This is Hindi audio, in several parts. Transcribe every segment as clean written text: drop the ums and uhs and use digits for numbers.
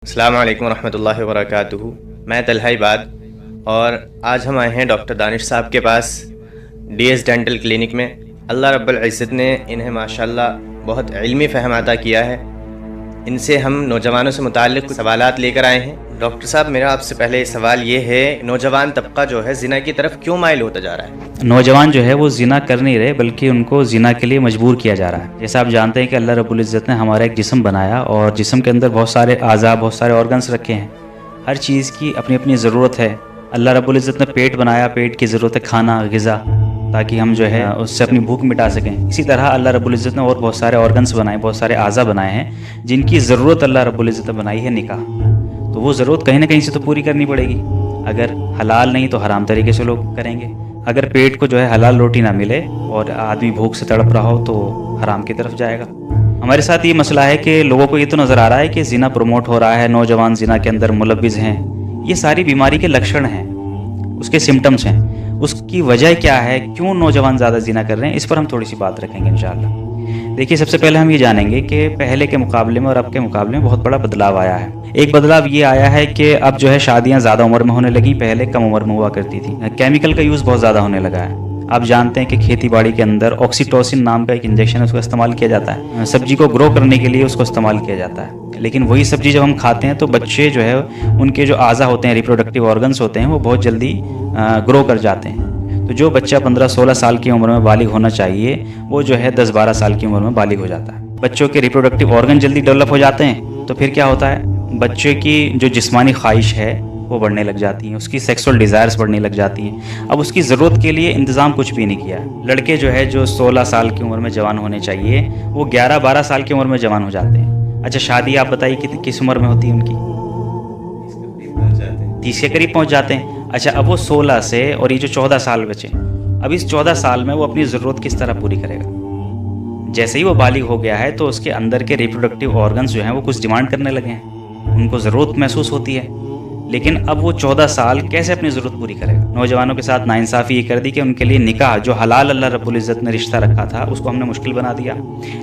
अस्सलामु अलैकुम रहमतुल्लाहि व बरकातुहू। मैं तलहा इबाद और आज हम आए हैं डॉक्टर दानिश साहब के पास डीएस डेंटल क्लिनिक में। अल्लाह रब्बुल इज़्ज़त ने इन्हें माशाल्लाह बहुत इल्मी फ़हम अता किया है। इनसे हम नौजवानों से मुताल्लिक़ सवालात लेकर आए हैं। डॉक्टर साहब, मेरा आपसे पहले सवाल ये है, नौजवान तबका जो है ज़िना की तरफ क्यों माइल होता जा रहा है? नौजवान जो है वो ज़िना कर नहीं रहे, बल्कि उनको ज़िना के लिए मजबूर किया जा रहा है। जैसा आप जानते हैं कि अल्लाह रब्बुल इज़्ज़त ने हमारा एक जिस्म बनाया और जिस्म के अंदर बहुत सारे आज़ा, बहुत सारे ऑर्गन्स रखे हैं। हर चीज़ की अपनी अपनी ज़रूरत है। अल्लाह रब्बुल इज़्ज़त ने पेट बनाया, पेट की ज़रूरत है खाना, ग़िज़ा, ताकि हम जो है उससे अपनी भूख मिटा सकें। इसी तरह अल्लाह रब्बुल इज़्ज़त ने और बहुत सारे ऑर्गन्स बनाए, बहुत सारे आज़ा बनाए हैं जिनकी ज़रूरत अल्लाह रब्बुल इज़्ज़त ने बनाई है निकाह। तो वो ज़रूरत कहीं ना कहीं से तो पूरी करनी पड़ेगी। अगर हलाल नहीं तो हराम तरीके से लोग करेंगे। अगर पेट को जो है हलाल रोटी ना मिले और आदमी भूख से तड़प रहा हो तो हराम की तरफ जाएगा। हमारे साथ ये मसला है कि लोगों को ये तो नज़र आ रहा है कि ज़िना प्रमोट हो रहा है, नौजवान ज़िना के अंदर मुलव्विज़ हैं। ये सारी बीमारी के लक्षण हैं, उसके सिम्टम्स हैं। उसकी वजह क्या है, क्यों नौजवान ज़्यादा ज़िना कर रहे हैं, इस पर हम थोड़ी सी बात रखेंगे इंशाअल्लाह। देखिए, सबसे पहले हम ये जानेंगे कि पहले के मुकाबले में और अब के मुकाबले में बहुत बड़ा बदलाव आया है। एक बदलाव ये आया है कि अब जो है शादियां ज़्यादा उम्र में होने लगी, पहले कम उम्र में हुआ करती थी। केमिकल का यूज़ बहुत ज़्यादा होने लगा है। आप जानते हैं कि खेती बाड़ी के अंदर ऑक्सीटोसिन नाम का एक इंजेक्शन है, उसका इस्तेमाल किया जाता है। सब्जी को ग्रो करने के लिए उसको इस्तेमाल किया जाता है। लेकिन वही सब्जी जब हम खाते हैं तो बच्चे जो है उनके जो आज़ा होते हैं, रिप्रोडक्टिव ऑर्गन्स होते हैं, वो बहुत जल्दी ग्रो कर जाते हैं। तो जो बच्चा 15-16 साल की उम्र में बालिग होना चाहिए, वो जो है 10-12 साल की उम्र में बालिग हो जाता है। बच्चों के रिप्रोडक्टिव ऑर्गन जल्दी डेवलप हो जाते हैं, तो फिर क्या होता है, बच्चे की जो जिस्मानी ख्वाहिश है वो बढ़ने लग जाती हैं, उसकी सेक्सुअल डिज़ायर्स बढ़ने लग जाती हैं। अब उसकी ज़रूरत के लिए इंतज़ाम कुछ भी नहीं किया। लड़के जो है जो 16 साल की उम्र में जवान होने चाहिए, वो 11-12 साल की उम्र में जवान हो जाते हैं। अच्छा, शादी आप बताइए किस उम्र में होती है उनकी? 30 के करीब पहुँच जाते हैं। अच्छा, अब वो 16 से और ये जो 14 साल बचे, अब इस 14 साल में वो अपनी ज़रूरत किस तरह पूरी करेगा? जैसे ही वो बालिग हो गया है तो उसके अंदर के रिप्रोडक्टिव ऑर्गन्स जो हैं वो कुछ डिमांड करने लगे हैं, उनको ज़रूरत महसूस होती है। लेकिन अब वो 14 साल कैसे अपनी ज़रूरत पूरी करेगा? नौजवानों के साथ नाइंसाफ़ी ये कर दी कि उनके लिए निकाह, जो हलाल अल्लाह रब्बुल इज़्ज़त ने रिश्ता रखा था, उसको हमने मुश्किल बना दिया।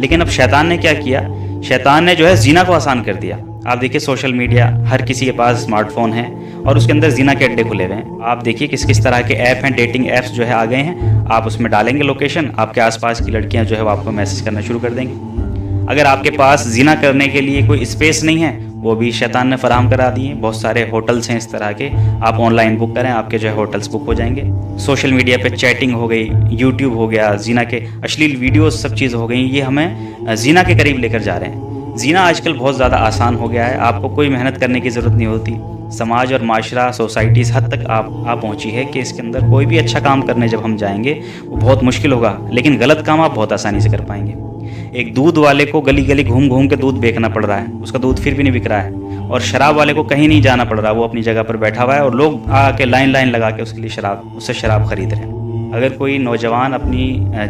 लेकिन अब शैतान ने क्या किया, शैतान ने जो है ज़िना को आसान कर दिया। आप देखिए, सोशल मीडिया, हर किसी के पास स्मार्टफोन है और उसके अंदर ज़िना के अड्डे खुले हुए हैं। आप देखिए किस किस तरह के ऐप हैं, डेटिंग ऐप्स जो है आ गए हैं। आप उसमें डालेंगे लोकेशन, आपके आसपास की लड़कियां जो है वो आपको मैसेज करना शुरू कर देंगी। अगर आपके पास ज़िना करने के लिए कोई स्पेस नहीं है, वो भी शैतान ने फराहम करा दिए। बहुत सारे होटल्स हैं इस तरह के, आप ऑनलाइन बुक करें, आपके जो है होटल्स बुक हो जाएंगे। सोशल मीडिया पे चैटिंग हो गई, यूट्यूब हो गया, ज़िना के अश्लील वीडियोस सब चीज़ हो गई। ये हमें ज़िना के करीब लेकर जा रहे हैं। ज़िना आजकल बहुत ज़्यादा आसान हो गया है, आपको कोई मेहनत करने की ज़रूरत नहीं होती। समाज और माशरा, सोसाइटी इस हद तक आप पहुँची है कि इसके अंदर कोई भी अच्छा काम करने जब हम जाएंगे वो बहुत मुश्किल होगा, लेकिन गलत काम आप बहुत आसानी से कर पाएंगे। एक दूध वाले को गली गली घूम घूम के दूध बेचना पड़ रहा है, उसका दूध फिर भी नहीं बिक रहा है। और शराब वाले को कहीं नहीं जाना पड़ रहा, वो अपनी जगह पर बैठा हुआ है और लोग आके लाइन लगा के उसके लिए उससे शराब खरीद रहे हैं। अगर कोई नौजवान अपनी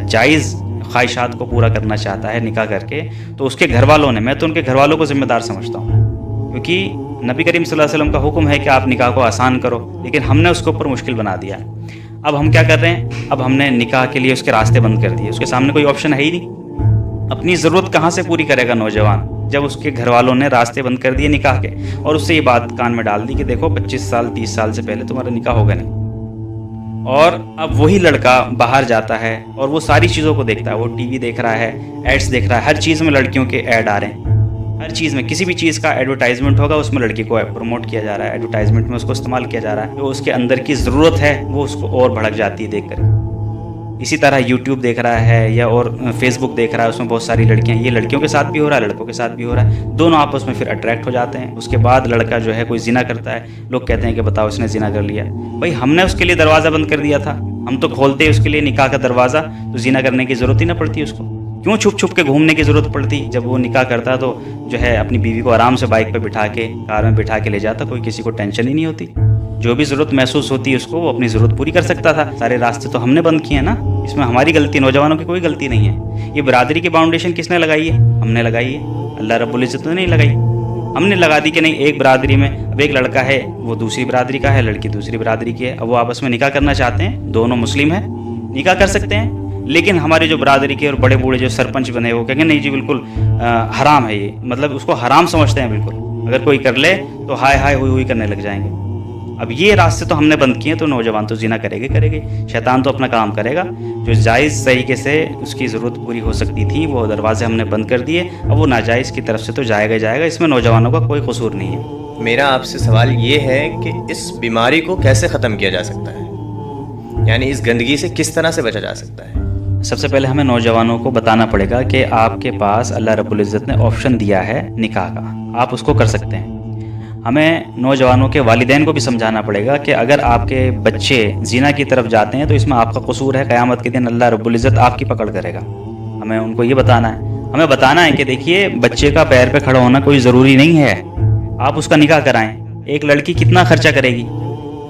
जायज़ ख्वाहिशात को पूरा करना चाहता है निकाह करके, तो उसके घर वालों ने, मैं तो उनके घर वालों को जिम्मेदार समझता हूँ, क्योंकि नबी करीम सल्लल्लाहु अलैहि वसल्लम का हुक्म है कि आप निकाह को आसान करो, लेकिन हमने उसके ऊपर मुश्किल बना दिया। अब हम क्या कर रहे हैं, अब हमने निकाह के लिए उसके रास्ते बंद कर दिए। उसके सामने कोई ऑप्शन है ही नहीं। अपनी ज़रूरत कहाँ से पूरी करेगा नौजवान, जब उसके घर वालों ने रास्ते बंद कर दिए निकाह के और उससे ये बात कान में डाल दी कि देखो 25 साल 30 साल से पहले तुम्हारा निकाह होगा नहीं। और अब वही लड़का बाहर जाता है और वो सारी चीज़ों को देखता है, वो टीवी देख रहा है, एड्स देख रहा है, हर चीज़ में लड़कियों के ऐड आ रहे हैं। हर चीज़ में किसी भी चीज़ का एडवर्टाइजमेंट होगा, उसमें लड़की को प्रमोट किया जा रहा है, एडवर्टाइजमेंट में उसको इस्तेमाल किया जा रहा है। जो उसके अंदर की ज़रूरत है वो उसको और भड़क जाती है देख कर। इसी तरह यूट्यूब देख रहा है या और फेसबुक देख रहा है, उसमें बहुत सारी लड़कियां, ये लड़कियों के साथ भी हो रहा है, लड़कों के साथ भी हो रहा है, दोनों आपस में फिर अट्रैक्ट हो जाते हैं। उसके बाद लड़का जो है कोई ज़िना करता है, लोग कहते हैं कि बताओ इसने ज़िना कर लिया। भाई, हमने उसके लिए दरवाज़ा बंद कर दिया था, हम तो खोलते उसके लिए निकाह का दरवाज़ा, तो ज़िना करने की ज़रूरत ही ना पड़ती उसको। क्यों छुप छुप के घूमने की ज़रूरत पड़ती? जब वो निकाह करता तो जो है अपनी बीवी को आराम से बाइक पर बिठा के, कार में बिठा के ले जाता, कोई किसी को टेंशन ही नहीं होती। जो भी ज़रूरत महसूस होती है उसको, वो अपनी ज़रूरत पूरी कर सकता था। सारे रास्ते तो हमने बंद किए हैं ना, इसमें हमारी गलती, नौजवानों की कोई गलती नहीं है। ये बरादरी की बाउंडेशन किसने लगाई है? हमने लगाई है, अल्लाह रब्बुल इज़्ज़त ने नहीं लगाई। हमने लगा दी कि नहीं, एक बरादरी में अब एक लड़का है, वो दूसरी बरादरी का है, लड़की दूसरी बरादरी की है, अब वो आपस में निकाह करना चाहते हैं, दोनों मुस्लिम हैं, निकाह कर सकते हैं। लेकिन हमारे जो बरादरी के और बड़े बूढ़े जो सरपंच बने, वो कहेंगे नहीं जी बिल्कुल हराम है ये, मतलब उसको हराम समझते हैं बिल्कुल। अगर कोई कर ले तो हाय हाय हुई हुई करने लग जाएंगे। अब ये रास्ते तो हमने बंद किए, तो नौजवान तो जिना करेंगे। शैतान तो अपना काम करेगा। जो जायज़ तरीके से उसकी ज़रूरत पूरी हो सकती थी वो दरवाजे हमने बंद कर दिए, अब वो नाजायज़ की तरफ से तो जाएगा। इसमें नौजवानों का कोई कसूर नहीं है। मेरा आपसे सवाल ये है कि इस बीमारी को कैसे ख़त्म किया जा सकता है, यानी इस गंदगी से किस तरह से बचा जा सकता है? सबसे पहले हमें नौजवानों को बताना पड़ेगा कि आपके पास अल्लाह रब्बुल इज़्ज़त ने ऑप्शन दिया है निकाह का, आप उसको कर सकते हैं। हमें नौजवानों के वालिदैन को भी समझाना पड़ेगा कि अगर आपके बच्चे ज़िना की तरफ जाते हैं तो इसमें आपका कसूर है, क़यामत के दिन अल्लाह रब्बुल इज़्ज़त आपकी पकड़ करेगा। हमें उनको ये बताना है। हमें बताना है कि देखिए, बच्चे का पैर पे खड़ा होना कोई ज़रूरी नहीं है, आप उसका निकाह कराएं। एक लड़की कितना खर्चा करेगी?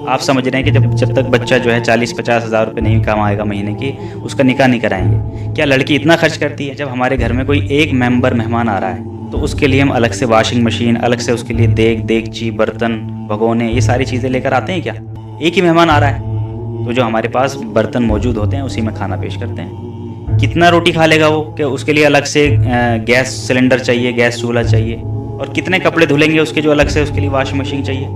आप समझ रहे हैं कि जब तक बच्चा जो है 40-50 हज़ार रुपये नहीं कमाएगा महीने की, उसका निकाह नहीं कराएंगे। क्या लड़की इतना खर्च करती है? जब हमारे घर में कोई एक मेंबर मेहमान आ रहा है तो उसके लिए हम अलग से वॉशिंग मशीन, अलग से उसके लिए देगची, बर्तन, भगोने, ये सारी चीज़ें लेकर आते हैं क्या? एक ही मेहमान आ रहा है तो जो हमारे पास बर्तन मौजूद होते हैं उसी में खाना पेश करते हैं। कितना रोटी खा लेगा वो कि उसके लिए अलग से गैस सिलेंडर चाहिए, गैस चूल्हा चाहिए, और कितने कपड़े धुलेंगे उसके जो अलग से उसके लिए वॉशिंग मशीन चाहिए।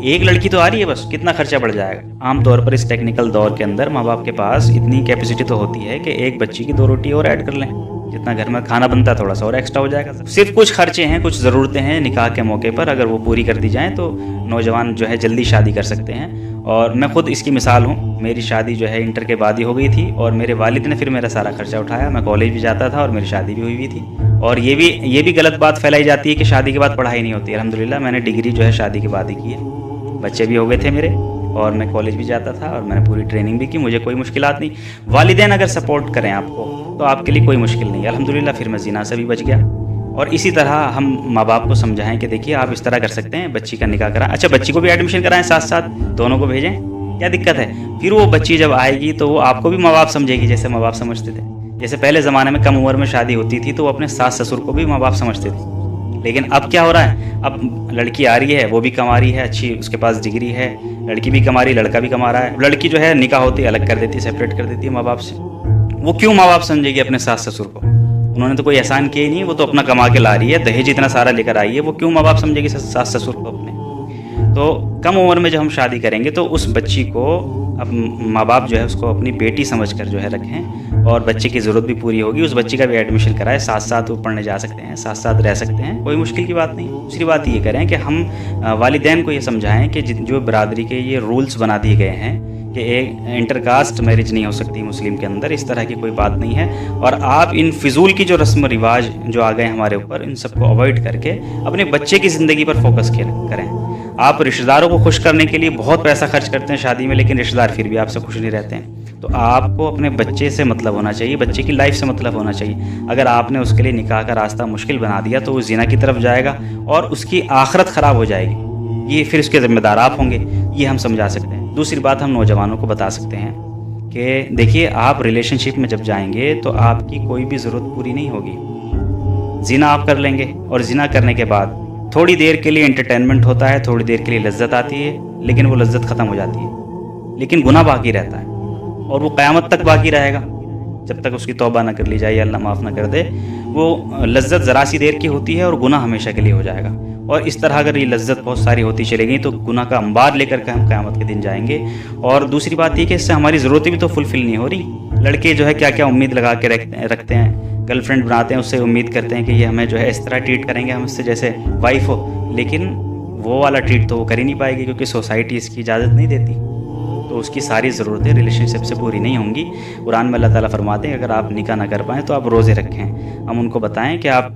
एक लड़की तो आ रही है, बस कितना खर्चा बढ़ जाएगा। आमतौर पर इस टेक्निकल दौर के अंदर माँ बाप के पास इतनी कैपेसिटी तो होती है कि एक बच्ची की 2 रोटी और ऐड कर लें, जितना घर में खाना बनता है थोड़ा सा और एक्स्ट्रा हो जाएगा। सिर्फ कुछ खर्चे हैं, कुछ ज़रूरतें हैं निकाह के मौके पर, अगर वो पूरी कर दी जाएँ तो नौजवान जो है जल्दी शादी कर सकते हैं। और मैं खुद इसकी मिसाल हूँ। मेरी शादी जो है इंटर के बाद ही हो गई थी और मेरे वालिद ने फिर मेरा सारा खर्चा उठाया। मैं कॉलेज भी जाता था और मेरी शादी भी हुई थी। और ये भी गलत बात फैलाई जाती है कि शादी के बाद पढ़ाई नहीं होती। अल्हम्दुलिल्लाह मैंने डिग्री जो है शादी के बाद ही की है, बच्चे भी हो गए थे मेरे और मैं कॉलेज भी जाता था और मैंने पूरी ट्रेनिंग भी की, मुझे कोई मुश्किलात नहीं। वालिदैन अगर सपोर्ट करें आपको तो आपके लिए कोई मुश्किल नहीं है। अल्हम्दुलिल्लाह फिर मैं ज़िना से भी बच गया। और इसी तरह हम माँ बाप को समझाएं कि देखिए आप इस तरह कर सकते हैं, बच्ची का निकाह कराएं। अच्छा, बच्ची को भी एडमिशन कराएं, साथ साथ दोनों को भेजें, क्या दिक्कत है? फिर वो बच्ची जब आएगी तो वो आपको भी माँ बाप समझेगी जैसे माँ बाप समझते थे। जैसे पहले ज़माने में कम उम्र में शादी होती थी तो वो अपने सास ससुर को भी माँ बाप समझते थे। लेकिन अब क्या हो रहा है? अब लड़की आ रही है, वो भी कमा रही है, अच्छी उसके पास डिग्री है, लड़की भी कमा रही, लड़का भी कमा रहा है। लड़की जो है निकाह होती है अलग कर देती है, सेपरेट कर देती है माँ बाप से। वो क्यों माँ बाप समझेगी अपने सास ससुर को? उन्होंने तो कोई एहसान किया ही नहीं, वो तो अपना कमा के ला रही है, दहेज इतना सारा लेकर आई है, वो क्यों माँ बाप समझेगी सास ससुर को अपने? तो कम उम्र में जब हम शादी करेंगे तो उस बच्ची को अब माँ बाप जो है उसको अपनी बेटी समझकर जो है रखें और बच्चे की ज़रूरत भी पूरी होगी। उस बच्ची का भी एडमिशन कराएं, साथ साथ वो पढ़ने जा सकते हैं, साथ साथ रह सकते हैं, कोई मुश्किल की बात नहीं। दूसरी बात ये करें कि हम वालिदैन को ये समझाएं कि जो बरादरी के ये रूल्स बना दिए गए हैं कि एक इंटरकास्ट मैरिज नहीं हो सकती मुस्लिम के अंदर, इस तरह की कोई बात नहीं है। और आप इन फिजूल की जो रस्म रिवाज जो आ गए हमारे ऊपर, इन सबको अवॉइड करके अपने बच्चे की ज़िंदगी पर फोकस करें। आप रिश्तेदारों को खुश करने के लिए बहुत पैसा खर्च करते हैं शादी में, लेकिन रिश्तेदार फिर भी आपसे खुश नहीं रहते हैं। तो आपको अपने बच्चे से मतलब होना चाहिए, बच्चे की लाइफ से मतलब होना चाहिए। अगर आपने उसके लिए निकाह का रास्ता मुश्किल बना दिया तो वो ज़िना की तरफ जाएगा और उसकी आखिरत ख़राब हो जाएगी। ये फिर उसके ज़िम्मेदार आप होंगे, ये हम समझा सकते हैं। दूसरी बात हम नौजवानों को बता सकते हैं कि देखिए, आप रिलेशनशिप में जब जाएंगे तो आपकी कोई भी ज़रूरत पूरी नहीं होगी। ज़िना आप कर लेंगे और ज़िना करने के बाद थोड़ी देर के लिए एंटरटेनमेंट होता है, थोड़ी देर के लिए लज्जत आती है, लेकिन वो लज्जत ख़त्म हो जाती है। लेकिन गुनाह बाकी रहता है और वो क़यामत तक बाकी रहेगा जब तक उसकी तौबा ना कर ली जाए या अल्लाह माफ़ ना कर दे। वो लज्जत ज़रा सी देर की होती है और गुनाह हमेशा के लिए हो जाएगा। और इस तरह अगर ये लज्जत बहुत सारी होती चलेगी तो गुनाह का अंबार लेकर के हम क़यामत के दिन जाएंगे। और दूसरी बात ये कि इससे हमारी ज़रूरतें भी तो फुलफ़िल नहीं हो रही। लड़के जो है क्या क्या उम्मीद लगा के रखते हैं, गर्लफ्रेंड बनाते हैं, उससे उम्मीद करते हैं कि ये हमें जो है इस तरह ट्रीट करेंगे, हम इससे जैसे वाइफ हो, लेकिन वो वाला ट्रीट तो वो कर ही नहीं पाएगी क्योंकि सोसाइटी इसकी इजाज़त नहीं देती। तो उसकी सारी ज़रूरतें रिलेशनशिप से पूरी नहीं होंगी। कुरान में अल्लाह ताला फरमाते हैं अगर आप निकाह ना कर पाएँ तो आप रोज़े रखें। हम उनको बताएं कि आप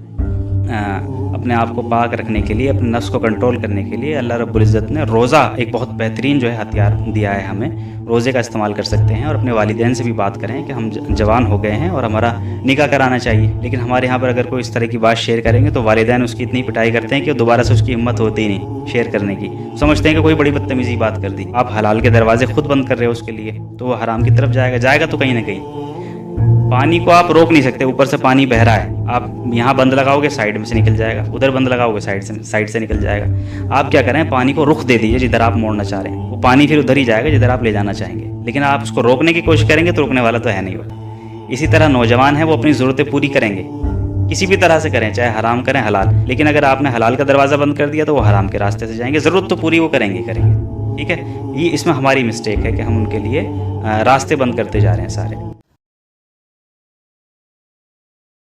अपने आप को पाक रखने के लिए, अपने नफ्स को कंट्रोल करने के लिए अल्लाह रब्बुल इज़्ज़त ने रोज़ा एक बहुत बेहतरीन जो है हथियार दिया है हमें। रोज़े का इस्तेमाल कर सकते हैं और अपने वालिदैन से भी बात करें कि हम जवान हो गए हैं और हमारा निकाह कराना चाहिए। लेकिन हमारे यहाँ पर अगर कोई इस तरह की बात शेयर करेंगे तो वालिदैन उसकी इतनी पिटाई करते हैं कि दोबारा से उसकी हिम्मत होती ही नहीं शेयर करने की। समझते हैं कि कोई बड़ी बदतमीज़ी बात कर दी। आप हलाल के दरवाजे खुद बंद कर रहे हो उसके लिए, तो वो हराम की तरफ जाएगा तो कहीं ना कहीं। पानी को आप रोक नहीं सकते, ऊपर से पानी बह रहा है, आप यहाँ बंद लगाओगे साइड में से निकल जाएगा, उधर बंद लगाओगे साइड से निकल जाएगा। आप क्या करें, पानी को रुख दे दीजिए जिधर आप मोड़ना चाह रहे हैं, वो पानी फिर उधर ही जाएगा जिधर आप ले जाना चाहेंगे। लेकिन आप उसको रोकने की कोशिश करेंगे तो रोकने वाला तो है नहीं वो। इसी तरह नौजवान है वो अपनी ज़रूरतें पूरी करेंगे, किसी भी तरह से करें, चाहे हराम करें हलाल, लेकिन अगर आपने हलाल का दरवाज़ा बंद कर दिया तो वो हराम के रास्ते से जाएंगे। ज़रूरत तो पूरी वो करेंगे ही करेंगे। ठीक है, ये इसमें हमारी मिस्टेक है कि हम उनके लिए रास्ते बंद करते जा रहे हैं सारे।